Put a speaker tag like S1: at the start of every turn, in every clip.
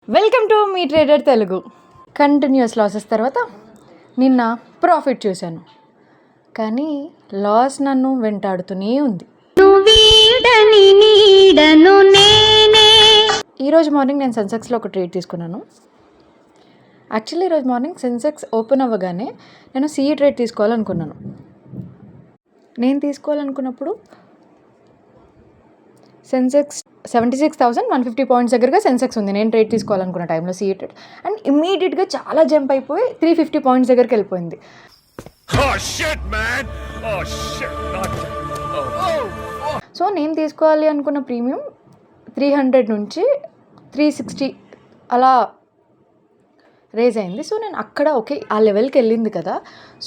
S1: Welcome to me trader Telugu. Continuous losses తర్వాత నిన్న profit చూశాను, కానీ లాస్ నన్ను వెంటాడుతూనే ఉంది. ఈరోజు మార్నింగ్ నేను సెన్సెక్స్లో ఒక ట్రేడ్ తీసుకున్నాను. యాక్చువల్లీ ఈరోజు మార్నింగ్ సెన్సెక్స్ ఓపెన్ అవ్వగానే నేను సిఈ ట్రేడ్ తీసుకోవాలనుకున్నాను. నేను తీసుకోవాలనుకున్నప్పుడు సెన్సెక్స్ 76,150 పాయింట్స్ దగ్గరగా సెన్సెక్స్ ఉంది. నేను ట్రేడ్ తీసుకోవాలనుకున్న టైంలో సిఈ ట్రేడ్, అండ్ ఇమ్మీడియట్గా చాలా జంప్ అయిపోయి 350 పాయింట్స్ దగ్గరికి వెళ్ళిపోయింది. సో నేను తీసుకోవాలి అనుకున్న ప్రీమియం 300 నుంచి 360 అలా రేజ్ అయింది. సో నేను అక్కడ ఓకే ఆ లెవెల్కి వెళ్ళింది కదా,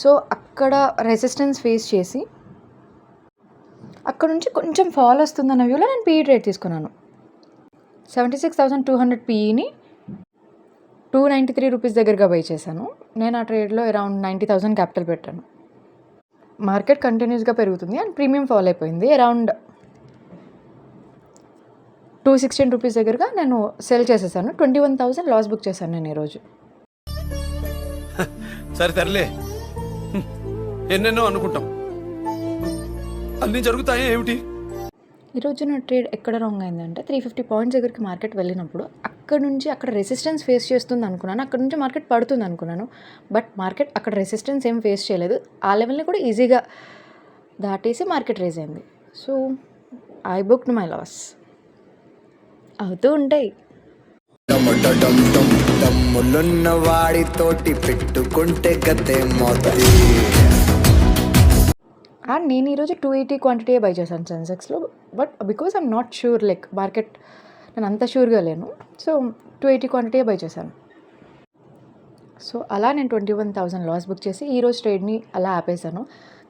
S1: సో అక్కడ రెసిస్టెన్స్ ఫేస్ చేసి అక్కడ నుంచి కొంచెం ఫాల్ వస్తుందన్న వ్యూలో నేను పీఈ ట్రేడ్ తీసుకున్నాను. 76,200 పీఈని 293 రూపీస్ దగ్గరగా బై చేశాను. నేను ఆ ట్రేడ్లో అరౌండ్ 90,000 క్యాపిటల్ పెట్టాను. మార్కెట్ కంటిన్యూస్గా పెరుగుతుంది అండ్ ప్రీమియం ఫాల్ అయిపోయింది. అరౌండ్ 216 రూపీస్ దగ్గరగా నేను సెల్ చేసేసాను. 21,000 లాస్ బుక్ చేశాను నేను ఈరోజు.
S2: సరే తరలే, ఎన్నెన్నో అనుకుంటాం, అన్నీ జరుగుతాయి ఏమిటి?
S1: ఈరోజు నా ట్రేడ్ ఎక్కడ రాంగ్ అయిందంటే 350 పాయింట్స్ దగ్గరికి మార్కెట్ వెళ్ళినప్పుడు అక్కడ రెసిస్టెన్స్ ఫేస్ చేస్తుంది అనుకున్నాను. అక్కడ నుంచి మార్కెట్ పడుతుంది అనుకున్నాను, బట్ మార్కెట్ అక్కడ రెసిస్టెన్స్ ఏం ఫేస్ చేయలేదు. ఆ లెవెల్ని కూడా ఈజీగా దాటేసి మార్కెట్ రేజ్ అయింది. So I booked my loss. అవుతూ ఉంటాయి.
S3: వాడితోటి పెట్టుకుంటే గతే మోతది.
S1: అండ్ నేను ఈరోజు 280 క్వాంటిటీ బై చేశాను సెన్సెక్స్లో, but because I'm not sure, like market నేను అంత షూర్గా లేను, సో 280 క్వాంటిటీ బై చేశాను. సో అలా నేను 21,000 లాస్ బుక్ చేసి ఈరోజు ట్రేడ్ని అలా ఆపేశాను.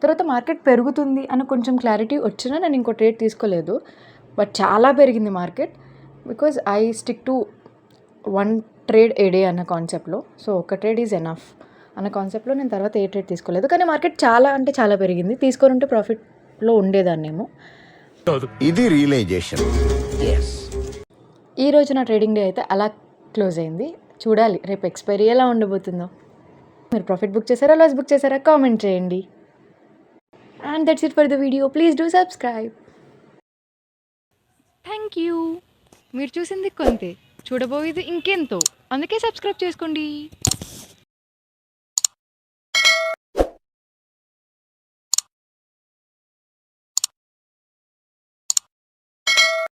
S1: తర్వాత మార్కెట్ పెరుగుతుంది అని కొంచెం క్లారిటీ వచ్చినా నేను ఇంకో ట్రేడ్ తీసుకోలేదు, బట్ చాలా పెరిగింది market. Because I stick to 1 trade A day అన్న కాన్సెప్ట్లో. సో ఒక ట్రేడ్ ఈజ్ ఎనఫ్ అన్న కాన్సెప్ట్లో నేను తర్వాత ఏ ట్రేడ్ తీసుకోలేదు. కానీ మార్కెట్ చాలా అంటే చాలా పెరిగింది. తీసుకొని ఉంటే ప్రాఫిట్లో ఉండేదాన్నేమో.
S3: ఇది రియలైజేషన్.
S1: ఈరోజు నా ట్రేడింగ్ డే అయితే అలా క్లోజ్ అయింది. చూడాలి రేపు ఎక్స్పైరీ ఎలా ఉండబోతుందో. మీరు ప్రాఫిట్ బుక్ చేశారా, లాస్ బుక్ చేశారా, కామెంట్ చేయండి. And that's it for the video. Please do subscribe. Thank you. మీరు చూసింది కొంతే, చూడబోయేది ఇంకెంతో, అందుకే సబ్స్క్రైబ్ చేసుకోండి.